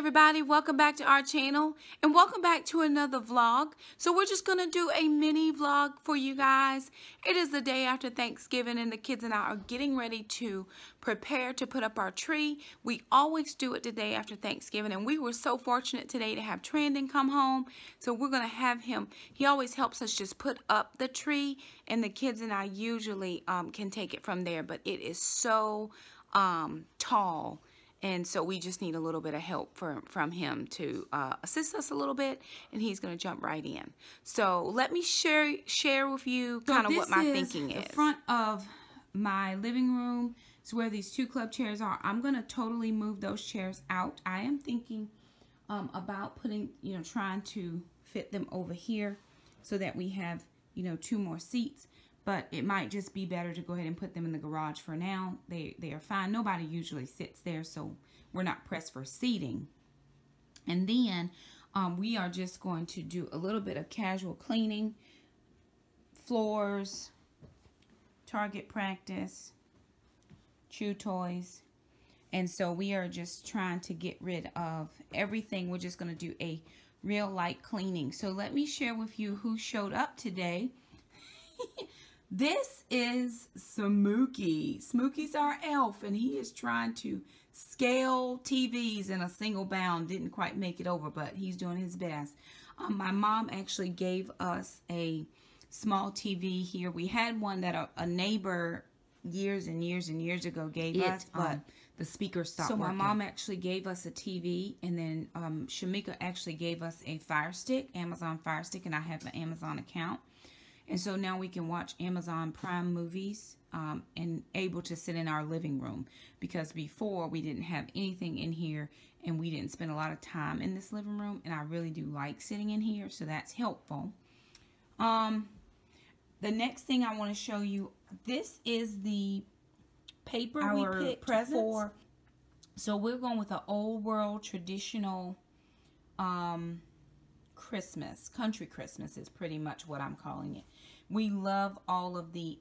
everybody, welcome back to our channel and welcome back to another vlog. So we're just gonna do a mini vlog for you guys. It is the day after Thanksgiving and the kids and I are getting ready to prepare to put up our tree. We always do it the day after Thanksgiving, and we were so fortunate today to have Trandon come home. So we're gonna have him, he always helps us just put up the tree, and the kids and I usually can take it from there, but it is so tall. And so we just need a little bit of help from him to assist us a little bit, and he's going to jump right in. So let me share with you kind of what my thinking is. The front of my living room is where these two club chairs are. I'm going to totally move those chairs out. I am thinking about putting, trying to fit them over here so that we have, two more seats. But it might just be better to go ahead and put them in the garage for now. They are fine. Nobody usually sits there, so we're not pressed for seating. And then we are just going to do a little bit of casual cleaning. Floors, Target practice, chew toys. And so we are just trying to get rid of everything. We're just going to do a real light cleaning. So let me share with you who showed up today. This is Smokey. Smokey's our elf, and he is trying to scale TVs in a single bound. Didn't quite make it over, but he's doing his best. My mom actually gave us a small TV here. We had one that a neighbor years and years and years ago gave us, but the speaker stopped working. So my mom actually gave us a TV, and then Shamika actually gave us a Fire Stick, Amazon Fire Stick, and I have an Amazon account. And so now we can watch Amazon Prime movies and able to sit in our living room, because before we didn't have anything in here and we didn't spend a lot of time in this living room, and I really do like sitting in here, so that's helpful. The next thing I want to show you, this is the paper we picked for. So we're going with an old world traditional Christmas. Country Christmas is pretty much what I'm calling it. We love all of the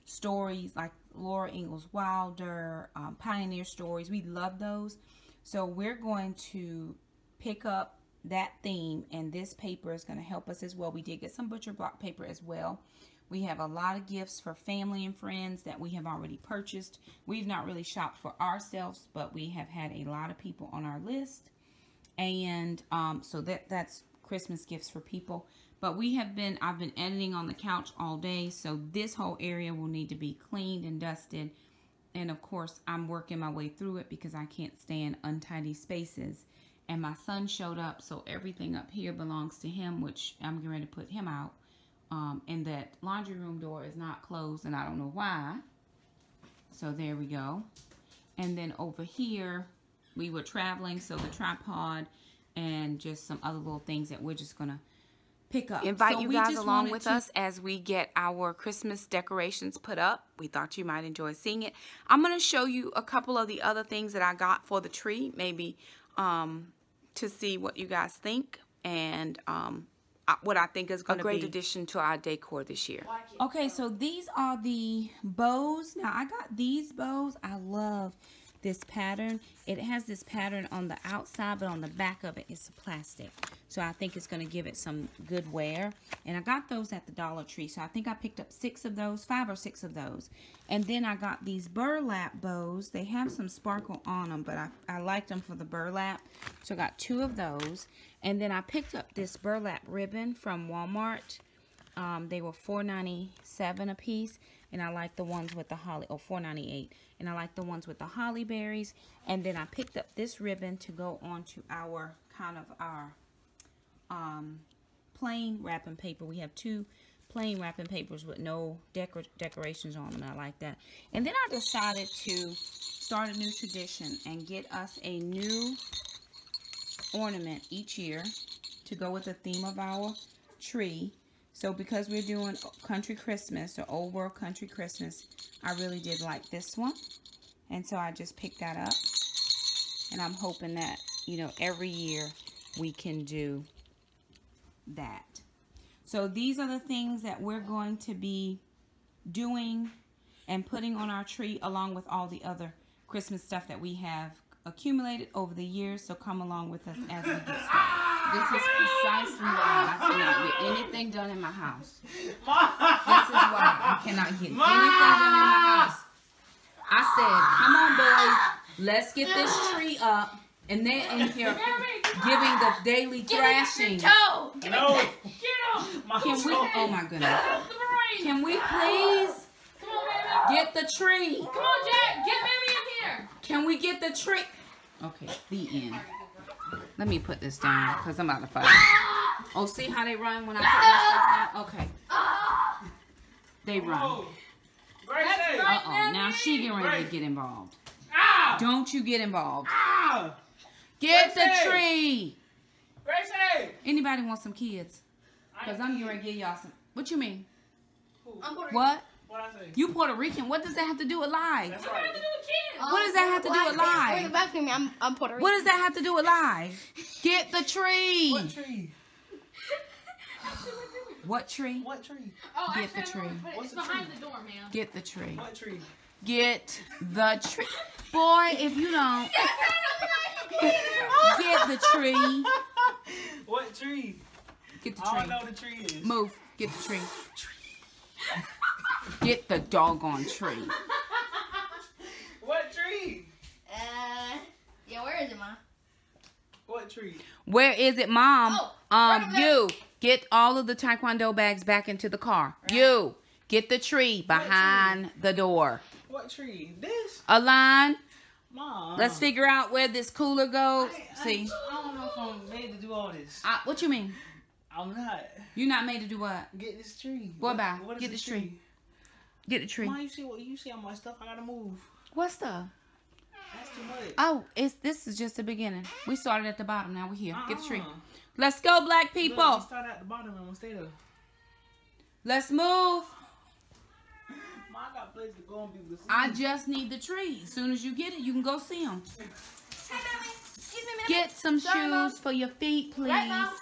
stories like Laura Ingalls Wilder, Pioneer stories. We love those. So we're going to pick up that theme, and this paper is going to help us as well. We did get some butcher block paper as well. We have a lot of gifts for family and friends that we have already purchased. We've not really shopped for ourselves, but we have had a lot of people on our list. And so that's Christmas gifts for people. But I've been editing on the couch all day, so this whole area will need to be cleaned and dusted. And of course, I'm working my way through it because I can't stand untidy spaces. And my son showed up, so everything up here belongs to him, which I'm getting ready to put him out. And that laundry room door is not closed, and I don't know why. So there we go. And then over here, we were traveling, so the tripod and just some other little things that we're just going to pick up. Invite you guys along with us as we get our Christmas decorations put up. We thought you might enjoy seeing it. I'm going to show you a couple of the other things that I got for the tree, maybe to see what you guys think, and what I think is going to be a great addition to our decor this year. Okay, so these are the bows. Now, I got these bows. I love this pattern. It has this pattern on the outside, but on the back of it is plastic. So I think it's going to give it some good wear. And I got those at the Dollar Tree. So I think I picked up 5 or 6 of those. And then I got these burlap bows. They have some sparkle on them, but I liked them for the burlap. So I got 2 of those. And then I picked up this burlap ribbon from Walmart. They were $4.97 a piece, and I like the ones with the holly, or $4.98, and I like the ones with the holly berries. And then I picked up this ribbon to go onto our plain wrapping paper. We have 2 plain wrapping papers with no decorations on them, and I like that. And then I decided to start a new tradition and get us a new ornament each year to go with the theme of our tree. So because we're doing Country Christmas, or Old World Country Christmas, I really did like this one. And so I just picked that up. And I'm hoping that, every year we can do that. So these are the things that we're going to be doing and putting on our tree, along with all the other Christmas stuff that we have accumulated over the years, so come along with us as we get started. This is precisely why I cannot get anything done in my house. This is why I cannot get anything done in my house. I said, come on, boys, let's get this tree up. And they're in here giving the daily thrashing. No. Can we, oh my goodness. Can we please get the tree? Come on, Jack. Get Mary in here. Can we get the tree? Okay, the end. Let me put this down because I'm about to fight. Oh, see how they run when I put my stuff down? Okay. They run. Uh-oh. Now she getting ready to get involved. Don't you get involved. Get the tree. Anybody want some kids? Because I'm going to give y'all some. What you mean? What? What I say? You Puerto Rican. What does that have to do with live? That's right. What does that have to do with live? Bring it back to me. I'm Puerto Rican. What does that have to do with live? Get the tree. What tree? What tree? What tree? Oh, Get the actually, tree. It's behind the door, ma'am. Get the tree. What tree? Get the tree. Boy, if you don't get the tree. What tree? Get the I don't tree. know what the tree is. Move. Get the tree. Get the doggone tree. What tree? Yeah, where is it, Ma? What tree? Where is it, Mom? Oh, You get all of the Taekwondo bags back into the car. Right. You get the tree behind the door. What tree? This? Align. Mom. Let's figure out where this cooler goes. See? I don't know if I'm made to do all this. What you mean? I'm not. You're not made to do what? Get this tree. What about? What is Get this tree. Get the tree. Mom, you see all my stuff. I gotta move. What stuff? That's too much. Oh, this is just the beginning. We started at the bottom. Now we're here. Get the tree. Let's go, black people. Look, we start at the bottom and we'll stay there. Let's move. Mom, I got places to go and be able to see. I just need the tree. As soon as you get it, you can go see them. Hey, Mommy. Excuse me, Mommy. Get some Sorry, shoes Mom. for your feet, please. Right, Mom.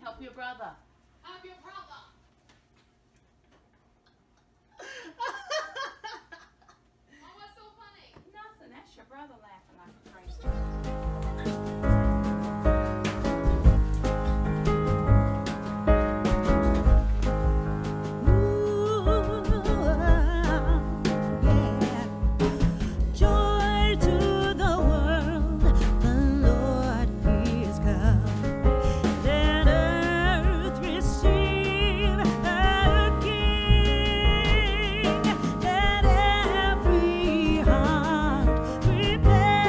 Help your brother. Help your brother. Oh, what's so funny? Nothing. That's your brother laughing like a crazy. Prepare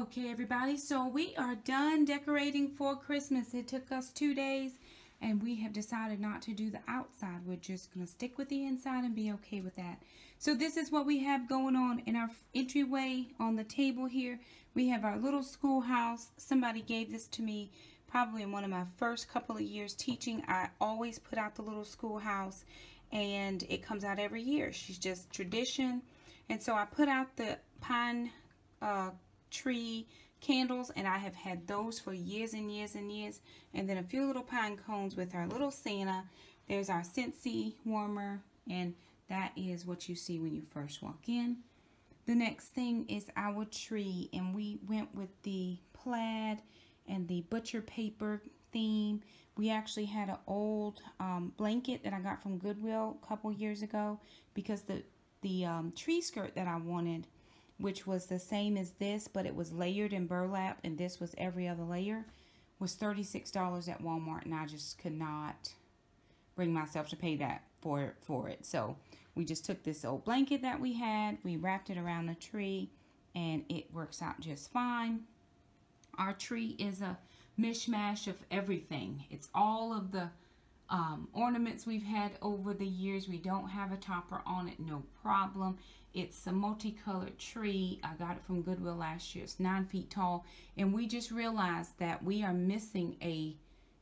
Okay, everybody, so we are done decorating for Christmas. It took us 2 days, and we have decided not to do the outside. We're just going to stick with the inside and be okay with that. So this is what we have going on in our entryway on the table here. We have our little schoolhouse. Somebody gave this to me probably in one of my first couple of years teaching. I always put out the little schoolhouse, and it comes out every year. She's just tradition. And so I put out the pine tree candles, and I have had those for years and years and years. And then a few little pine cones with our little Santa. There's our Scentsy warmer, and that is what you see when you first walk in. The next thing is our tree, and we went with the plaid and the butcher paper theme. We actually had an old blanket that I got from Goodwill a couple years ago, because the tree skirt that I wanted, which was the same as this, but it was layered in burlap, and this was every other layer, was $36 at Walmart, and I just could not bring myself to pay that for it. So we just took this old blanket that we had, we wrapped it around the tree, and it works out just fine. Our tree is a mishmash of everything. It's all of the ornaments we've had over the years. We don't have a topper on it, no problem. It's a multicolored tree. I got it from Goodwill last year. It's 9 feet tall, and we just realized that we are missing a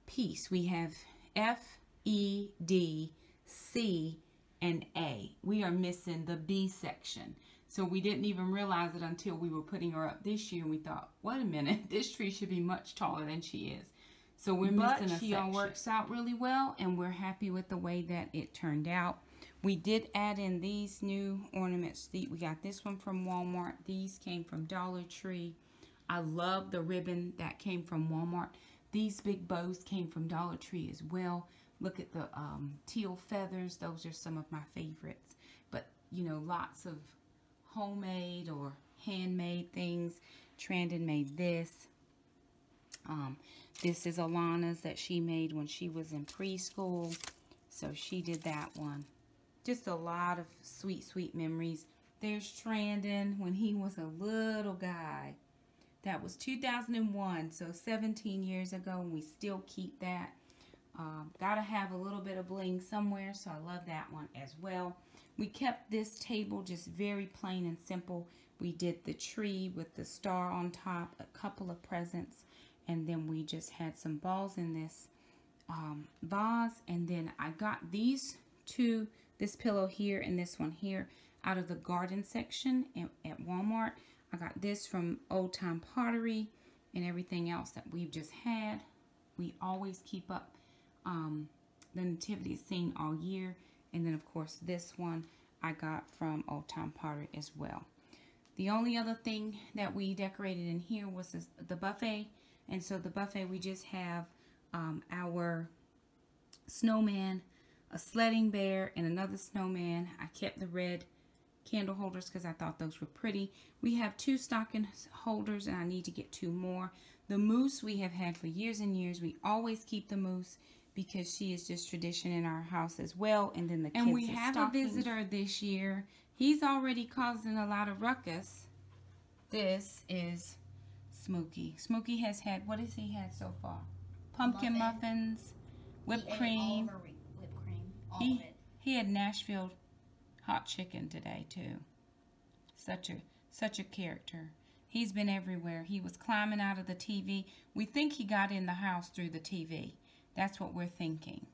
piece. We have F, E, D, C, and A. We are missing the B section. So we didn't even realize it until we were putting her up this year, and we thought, wait a minute, this tree should be much taller than she is. So we're missing a section. She all works out really well, and we're happy with the way that it turned out. We did add in these new ornaments. We got this one from Walmart. These came from Dollar Tree. I love the ribbon that came from Walmart. These big bows came from Dollar Tree as well. Look at the teal feathers. Those are some of my favorites. But, you know, lots of homemade or handmade things. Trandon made this. This is Alana's that she made when she was in preschool. So she did that one. Just a lot of sweet, sweet memories. There's Trandon when he was a little guy. That was 2001, so 17 years ago, and we still keep that. Gotta have a little bit of bling somewhere, so I love that one as well. We kept this table just very plain and simple. We did the tree with the star on top, a couple of presents, and then we just had some balls in this vase. And then I got these two, this pillow here and this one here, out of the garden section at Walmart. I got this from Old Time Pottery, and everything else that we've just had. We always keep up the nativity scene all year. And then of course this one I got from Old Time Pottery as well. The only other thing that we decorated in here was the buffet. And so the buffet, we just have our snowman, a sledding bear, and another snowman. I kept the red candle holders because I thought those were pretty. We have 2 stocking holders, and I need to get 2 more. The moose we have had for years and years. We always keep the moose because she is just tradition in our house as well. And then the kids' And we have stockings. A visitor this year. He's already causing a lot of ruckus. This is Smokey. Smokey has had, what has he had so far? Pumpkin muffins, whipped cream. Whipped cream. All of it. He had Nashville hot chicken today too. Such a character. He's been everywhere. He was climbing out of the TV. We think he got in the house through the TV. That's what we're thinking.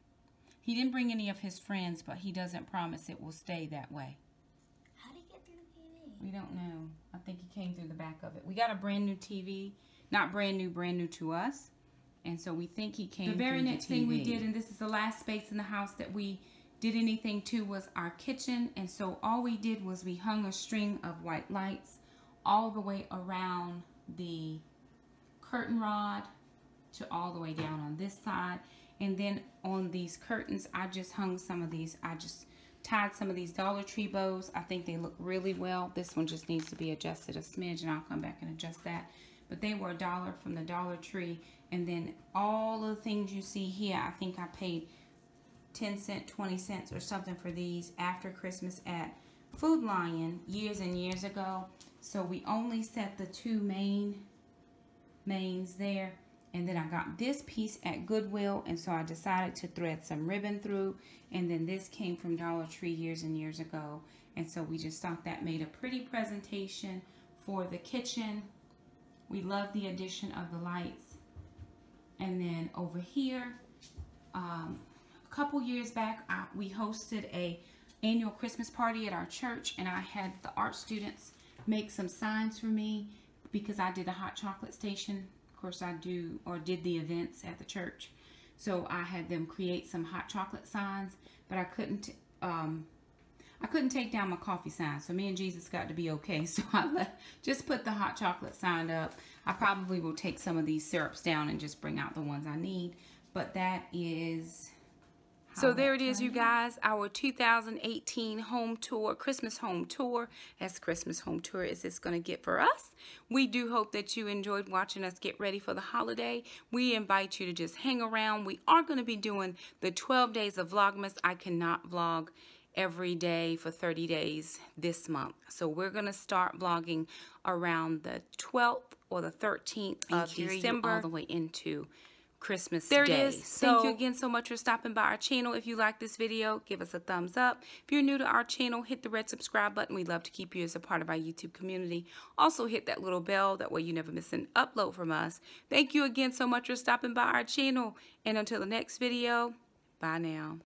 He didn't bring any of his friends, but he doesn't promise it will stay that way. How did he get through the TV? We don't know. I think he came through the back of it. We got a brand new TV. Not brand new to us. And so we think he came through the TV. The very next thing we did, and this is the last space in the house that we did anything to, was our kitchen. And so all we did was we hung a string of white lights all the way around the curtain rod to all the way down on this side. And then on these curtains, I just hung some of these. I just tied some of these Dollar Tree bows. I think they look really well. This one just needs to be adjusted a smidge, and I'll come back and adjust that. But they were $1 from the Dollar Tree. And then all of the things you see here, I think I paid 10 cents, 20 cents or something for these after Christmas at Food Lion years and years ago. So we only set the 2 main mains there. And then I got this piece at Goodwill, and so I decided to thread some ribbon through. And then this came from Dollar Tree years and years ago. And so we just thought that made a pretty presentation for the kitchen. We love the addition of the lights. And then over here, a couple years back, we hosted a annual Christmas party at our church, and I had the art students make some signs for me because I did a hot chocolate station. Of course, I did the events at the church. So I had them create some hot chocolate signs, but I couldn't take down my coffee sign. So me and Jesus got to be okay. So I just put the hot chocolate sign up. I probably will take some of these syrups down and just bring out the ones I need. But that is... So there it is, you guys, our 2018 home tour, Christmas home tour. As Christmas home tour as it's going to get for us. We do hope that you enjoyed watching us get ready for the holiday. We invite you to just hang around. We are going to be doing the 12 days of Vlogmas. I cannot vlog every day for 30 days this month. So we're going to start vlogging around the 12th or the 13th of December all the way into Christmas Day. There it is. Thank you again so much for stopping by our channel. If you like this video, give us a thumbs up. If you're new to our channel, hit the red subscribe button. We'd love to keep you as a part of our YouTube community. Also hit that little bell. That way you never miss an upload from us. Thank you again so much for stopping by our channel. And until the next video, bye now.